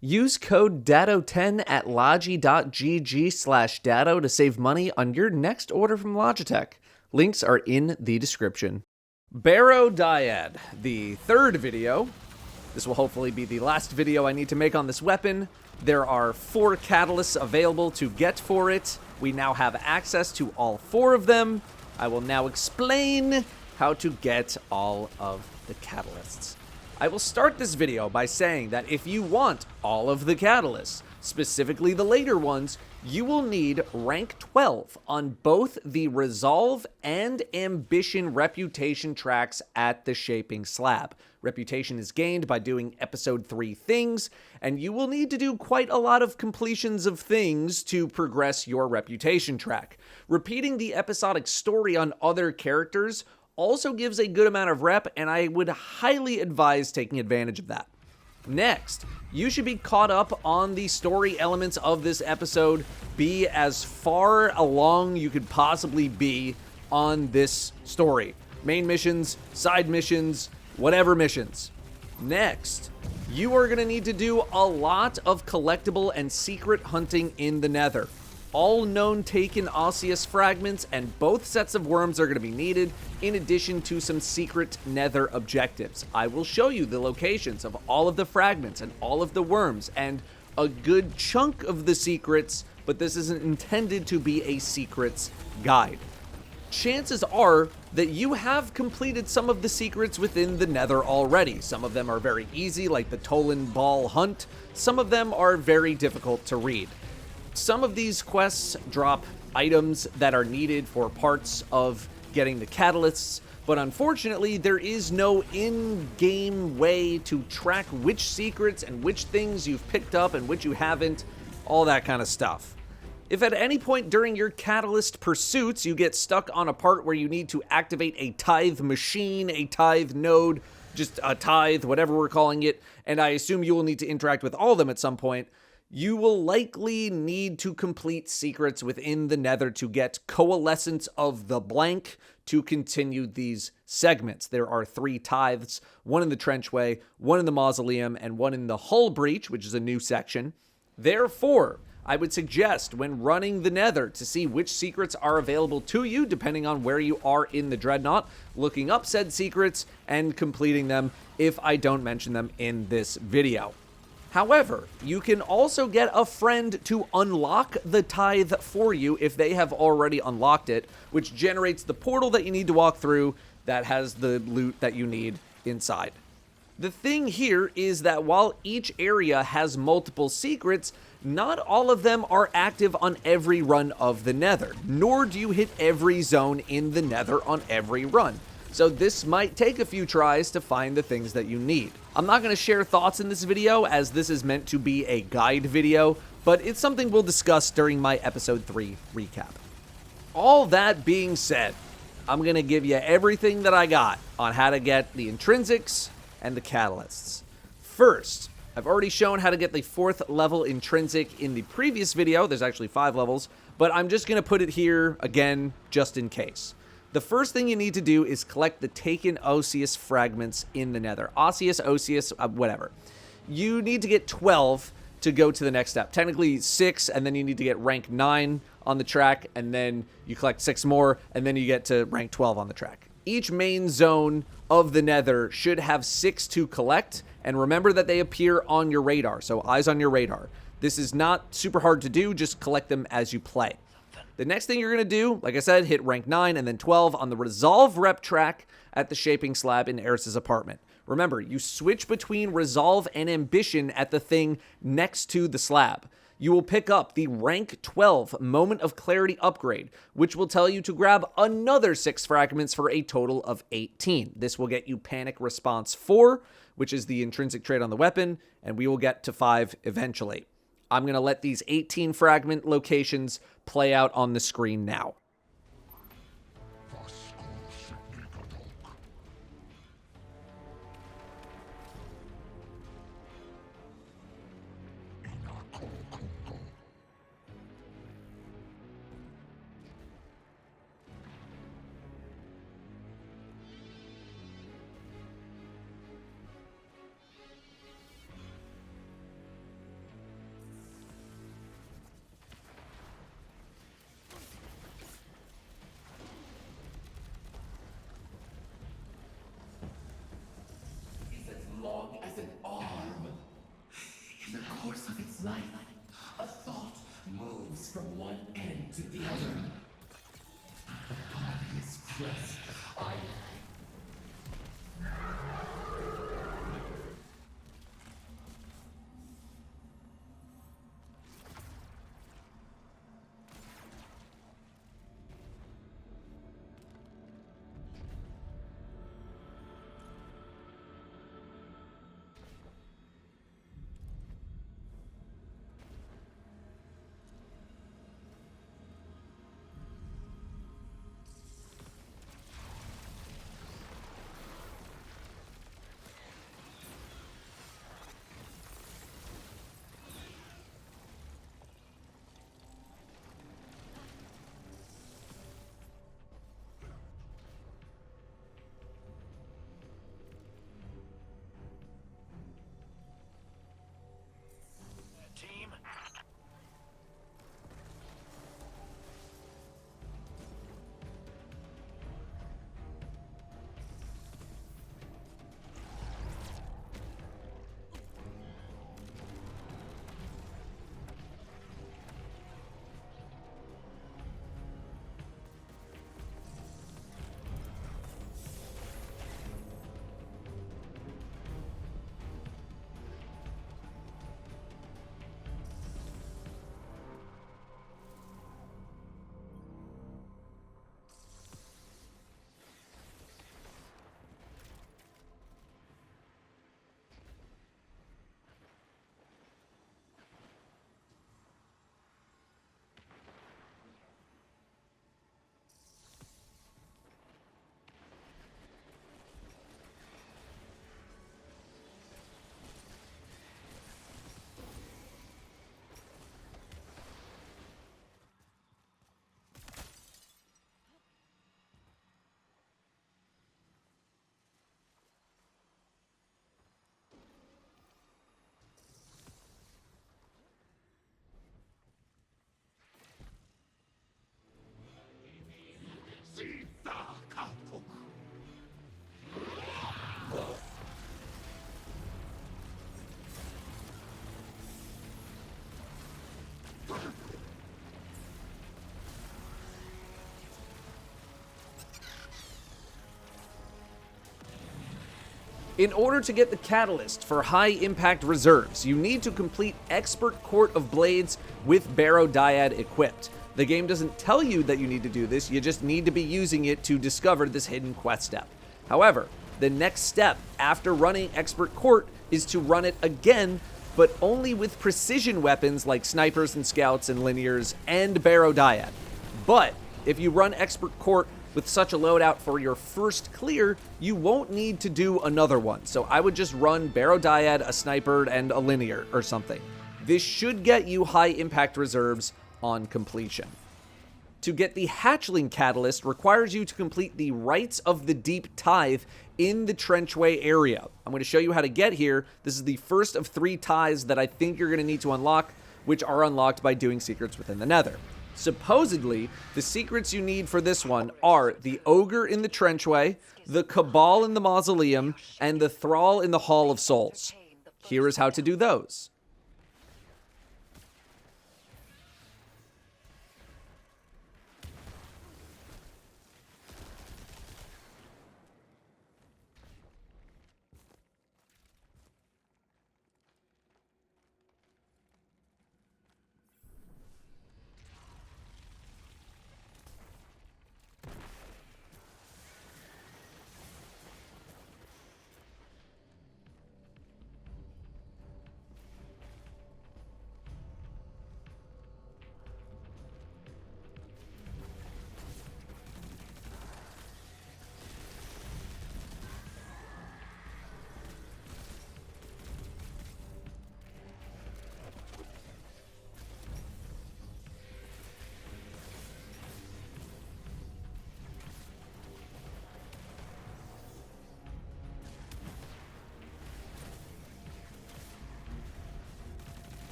Use code Datto10 at logi.gg/Datto to save money on your next order from Logitech. Links are in the description. Barrow-Dyad, the third video. This will hopefully be the last video I need to make on this weapon. There are 4 catalysts available to get for it. We now have access to all 4 of them. I will now explain how to get all of the catalysts. I will start this video by saying that if you want all of the catalysts, specifically the later ones, you will need rank 12 on both the Resolve and Ambition reputation tracks at the Shaping Slab. Reputation is gained by doing episode 3 things, and you will need to do quite a lot of completions of things to progress your reputation track. Repeating the episodic story on other characters also gives a good amount of rep, and I would highly advise taking advantage of that. Next, you should be caught up on the story elements of this episode. Be as far along you could possibly be on this story. Main missions, side missions, whatever missions. Next, you are going to need to do a lot of collectible and secret hunting in the Nether. All known taken osseous fragments and both sets of worms are going to be needed, in addition to some secret Nether objectives. I will show you the locations of all of the fragments and all of the worms and a good chunk of the secrets, but this isn't intended to be a secrets guide. Chances are that you have completed some of the secrets within the Nether already. Some of them are very easy, like the Tolan Ball Hunt. Some of them are very difficult to read. Some of these quests drop items that are needed for parts of getting the catalysts, but unfortunately there is no in-game way to track which secrets and which things you've picked up and which you haven't, all that kind of stuff. If at any point during your catalyst pursuits you get stuck on a part where you need to activate a tithe machine, a tithe node, just a tithe, whatever we're calling it, and I assume you will need to interact with all of them at some point, you will likely need to complete secrets within the Nether to get Coalescence of the Blank to continue these segments. There are 3 tithes, 1 in the trenchway, 1 in the mausoleum, and 1 in the hull breach, which is a new section. Therefore, I would suggest when running the Nether to see which secrets are available to you, depending on where you are in the Dreadnought, looking up said secrets and completing them if I don't mention them in this video. However, you can also get a friend to unlock the tithe for you if they have already unlocked it, which generates the portal that you need to walk through that has the loot that you need inside. The thing here is that while each area has multiple secrets, not all of them are active on every run of the Nether, nor do you hit every zone in the Nether on every run. So this might take a few tries to find the things that you need. I'm not going to share thoughts in this video as this is meant to be a guide video, but it's something we'll discuss during my episode 3 recap. All that being said, I'm going to give you everything that I got on how to get the intrinsics and the catalysts. First, I've already shown how to get the 4th level intrinsic in the previous video. There's actually 5 levels, but I'm just going to put it here again just in case. The first thing you need to do is collect the taken osseous fragments in the Nether. Osseous, whatever. You need to get 12 to go to the next step. Technically 6, and then you need to get rank 9 on the track, and then you collect 6 more, and then you get to rank 12 on the track. Each main zone of the Nether should have 6 to collect, and remember that they appear on your radar, so eyes on your radar. This is not super hard to do, just collect them as you play. The next thing you're going to do, like I said, hit rank 9 and then 12 on the Resolve rep track at the Shaping Slab in Eris's apartment. Remember, you switch between Resolve and Ambition at the thing next to the slab. You will pick up the rank 12 Moment of Clarity upgrade, which will tell you to grab another 6 fragments for a total of 18. This will get you Panic Response 4, which is the intrinsic trait on the weapon, and we will get to 5 eventually. I'm going to let these 18 fragment locations play out on the screen now. life. A thought moves from one end to the other. Upon his crest, I... Team. In order to get the catalyst for high impact reserves, you need to complete Expert Court of Blades with Barrow-Dyad equipped. The game doesn't tell you that you need to do this, you just need to be using it to discover this hidden quest step. However, the next step after running Expert Court is to run it again, but only with precision weapons like snipers and scouts and linears and Barrow-Dyad. But if you run Expert Court with such a loadout for your first clear, you won't need to do another one. So I would just run Barrow-Dyad, a sniper, and a linear or something. This should get you high impact reserves on completion. To get the hatchling catalyst requires you to complete the Rites of the Deep Tithe in the trenchway area. I'm going to show you how to get here. This is the first of 3 tithes that I think you're going to need to unlock, which are unlocked by doing secrets within the Nether. Supposedly, the secrets you need for this one are the ogre in the trenchway, the cabal in the mausoleum, and the thrall in the Hall of Souls. Here is how to do those.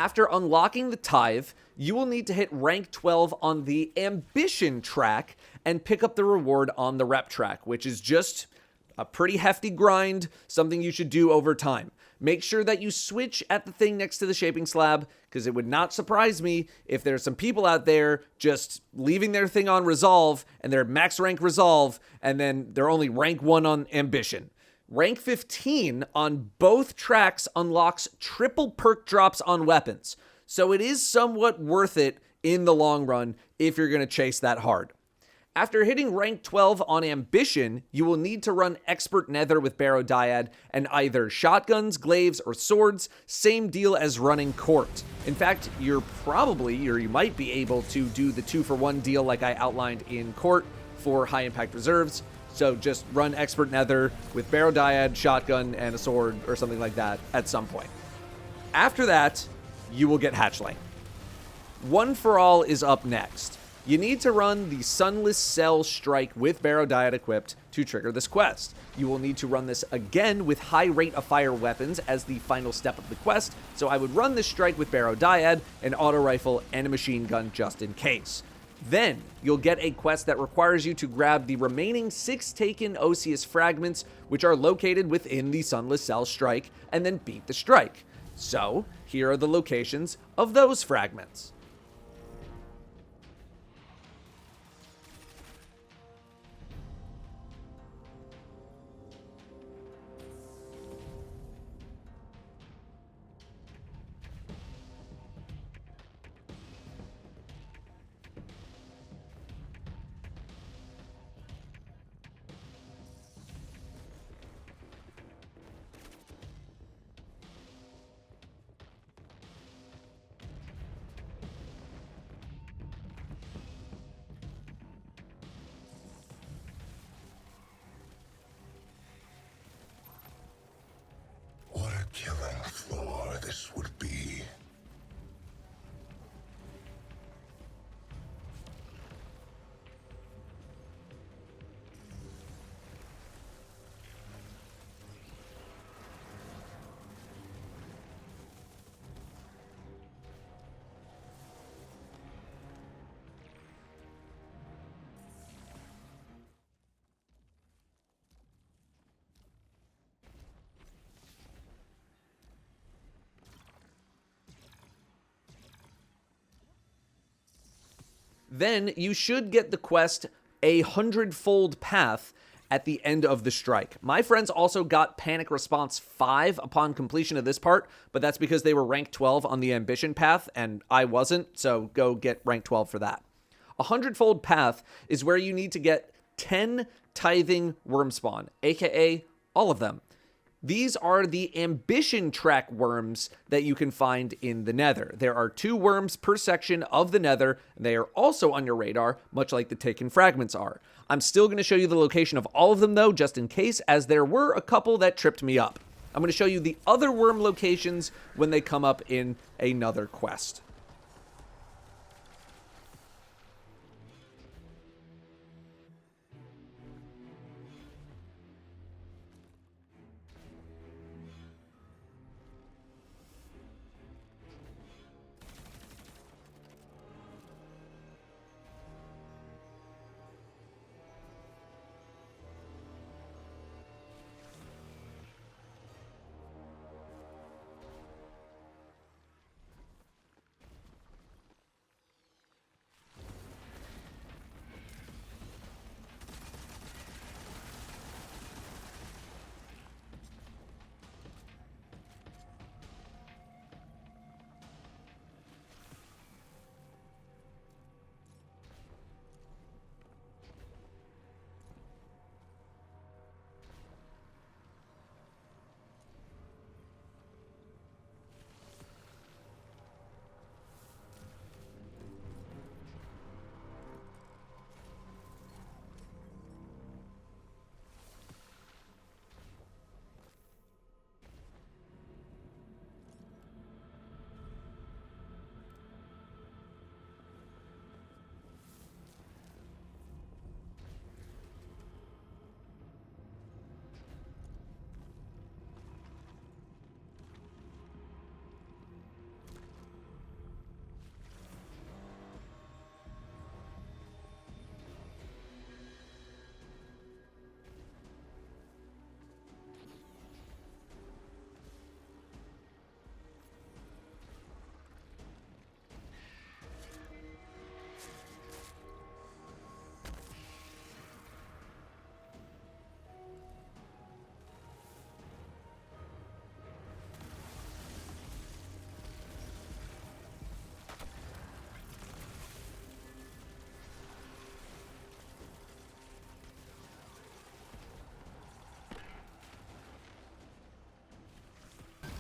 After unlocking the tithe, you will need to hit rank 12 on the ambition track and pick up the reward on the rep track, which is just a pretty hefty grind, something you should do over time. Make sure that you switch at the thing next to the shaping slab, because it would not surprise me if there's some people out there just leaving their thing on resolve, and they're max rank resolve, and then they're only rank 1 on ambition. Rank 15 on both tracks unlocks triple perk drops on weapons, so it is somewhat worth it in the long run if you're going to chase that hard. After hitting rank 12 on ambition, you will need to run expert nether with Barrow-Dyad and either shotguns, glaives, or swords, same deal as running court. In fact, you might be able to do the 2-for-1 deal like I outlined in court for high impact reserves. So just run expert nether with Barrow-Dyad, shotgun, and a sword or something like that at some point. After that, you will get hatchling. One for All is up next. You need to run the Sunless Cell Strike with Barrow-Dyad equipped to trigger this quest. You will need to run this again with high rate of fire weapons as the final step of the quest, so I would run this strike with Barrow-Dyad, an auto rifle, and a machine gun just in case. Then, you'll get a quest that requires you to grab the remaining 6 taken Osseous fragments, which are located within the Sunless Cell Strike, and then beat the strike. So, here are the locations of those fragments. What a killing floor this would be. Then you should get the quest A 100-fold Path at the end of the strike. My friends also got Panic Response 5 upon completion of this part, but that's because they were rank 12 on the Ambition path, and I wasn't, so go get rank 12 for that. A 100-fold Path is where you need to get 10 tithing wormspawn, aka all of them. These are the ambition track worms that you can find in the nether. There are 2 worms per section of the nether, and they are also on your radar, much like the taken fragments are. I'm still going to show you the location of all of them, though, just in case, as there were a couple that tripped me up. I'm going to show you the other worm locations when they come up in another quest.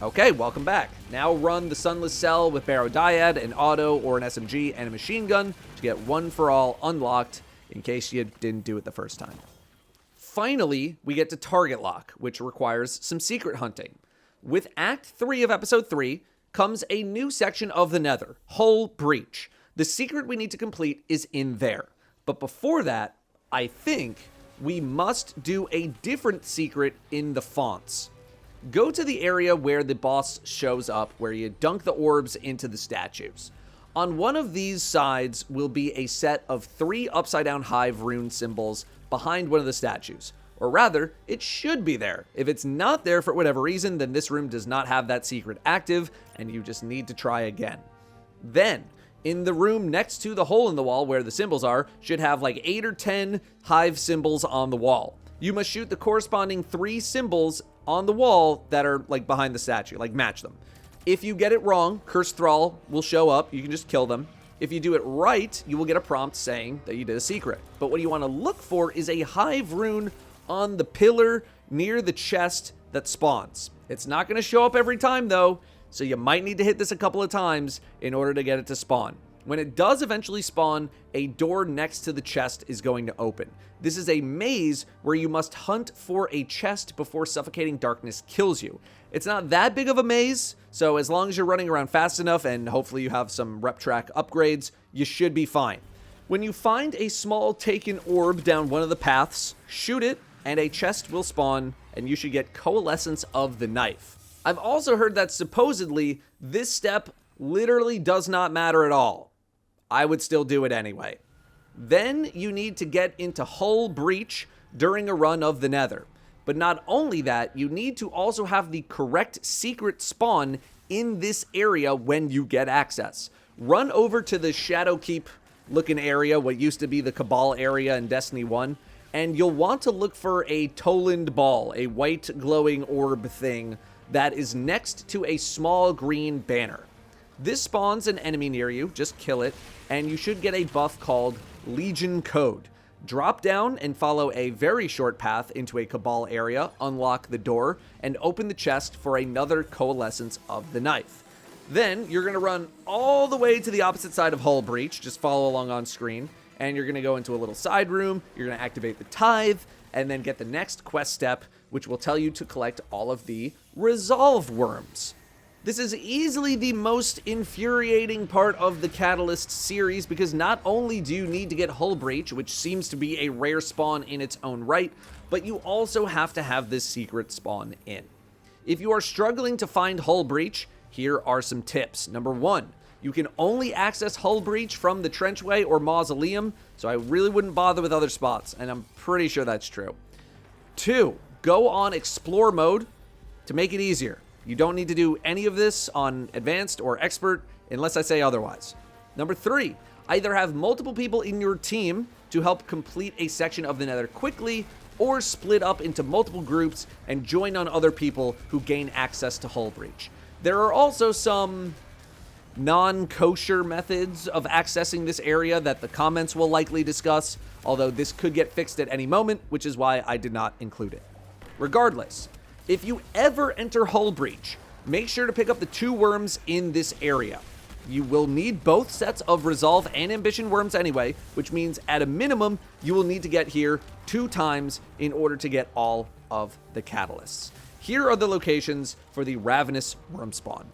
Okay, welcome back. Now run the sunless cell with Barrow-Dyad, an auto, or an SMG, and a machine gun to get one for all unlocked in case you didn't do it the first time. Finally, we get to target lock, which requires some secret hunting. With Act 3 of Episode 3 comes a new section of the Nether, Hull Breach. The secret we need to complete is in there. But before that, I think we must do a different secret in the fonts. Go to the area where the boss shows up, where you dunk the orbs into the statues. On one of these sides will be a set of 3 upside-down hive rune symbols behind one of the statues. Or rather, it should be there. If it's not there for whatever reason, then this room does not have that secret active, and you just need to try again. Then, in the room next to the hole in the wall where the symbols are, should have like 8 or 10 hive symbols on the wall. You must shoot the corresponding 3 symbols on the wall that are like behind the statue, like match them. If you get it wrong, Cursed Thrall will show up. You can just kill them. If you do it right, you will get a prompt saying that you did a secret. But what you want to look for is a hive rune on the pillar near the chest that spawns. It's not going to show up every time though, so you might need to hit this a couple of times in order to get it to spawn. When it does eventually spawn, a door next to the chest is going to open. This is a maze where you must hunt for a chest before suffocating darkness kills you. It's not that big of a maze, so as long as you're running around fast enough and hopefully you have some rep track upgrades, you should be fine. When you find a small taken orb down one of the paths, shoot it, and a chest will spawn, and you should get Coalescence of the Knife. I've also heard that supposedly this step literally does not matter at all. I would still do it anyway. Then you need to get into Hull Breach during a run of the Nether. But not only that, you need to also have the correct secret spawn in this area when you get access. Run over to the Shadowkeep looking area, what used to be the Cabal area in Destiny 1, and you'll want to look for a Toland Ball, a white glowing orb thing that is next to a small green banner. This spawns an enemy near you, just kill it, and you should get a buff called Legion Code. Drop down and follow a very short path into a Cabal area, unlock the door, and open the chest for another Coalescence of the Knife. Then you're going to run all the way to the opposite side of Hull Breach, just follow along on screen, and you're going to go into a little side room, you're going to activate the Tithe, and then get the next quest step, which will tell you to collect all of the Resolve Worms. This is easily the most infuriating part of the Catalyst series because not only do you need to get Hull Breach, which seems to be a rare spawn in its own right, but you also have to have this secret spawn in. If you are struggling to find Hull Breach, here are some tips. Number 1, you can only access Hull Breach from the Trenchway or Mausoleum, so I really wouldn't bother with other spots, and I'm pretty sure that's true. 2, go on Explore mode to make it easier. You don't need to do any of this on Advanced or Expert unless I say otherwise. Number 3, either have multiple people in your team to help complete a section of the Nether quickly, or split up into multiple groups and join on other people who gain access to Hull Breach. There are also some non-kosher methods of accessing this area that the comments will likely discuss, although this could get fixed at any moment, which is why I did not include it. Regardless, if you ever enter Hull Breach, make sure to pick up the 2 worms in this area. You will need both sets of Resolve and Ambition worms anyway, which means at a minimum, you will need to get here 2 times in order to get all of the catalysts. Here are the locations for the Ravenous wormspawn.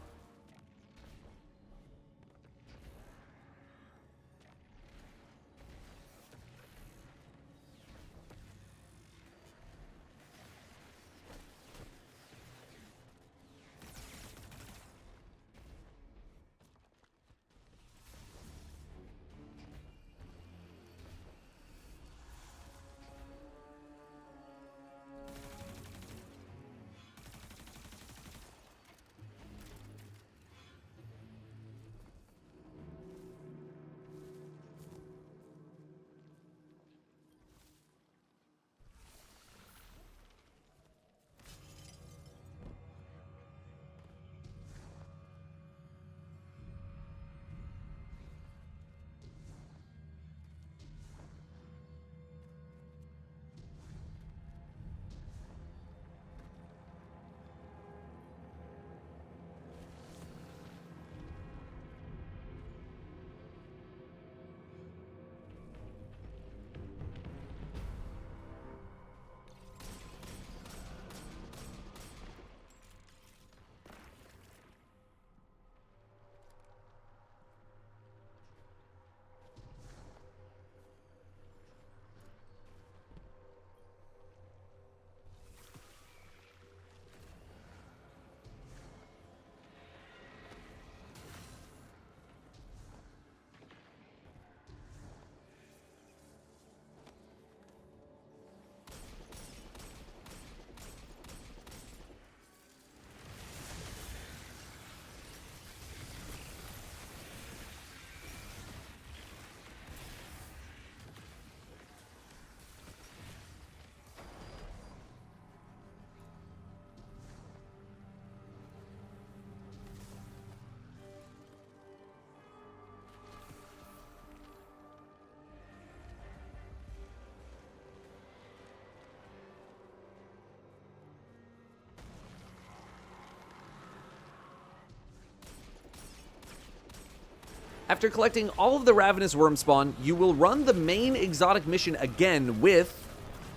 After collecting all of the ravenous wormspawn, you will run the main exotic mission again with,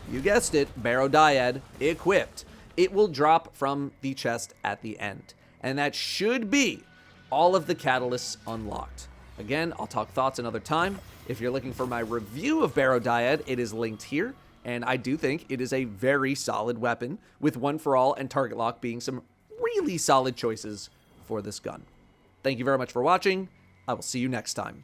you guessed it, Barrow-Dyad equipped. It will drop from the chest at the end. And that should be all of the catalysts unlocked. Again, I'll talk thoughts another time. If you're looking for my review of Barrow-Dyad, it is linked here. And I do think it is a very solid weapon, with One for All and Target Lock being some really solid choices for this gun. Thank you very much for watching. I will see you next time.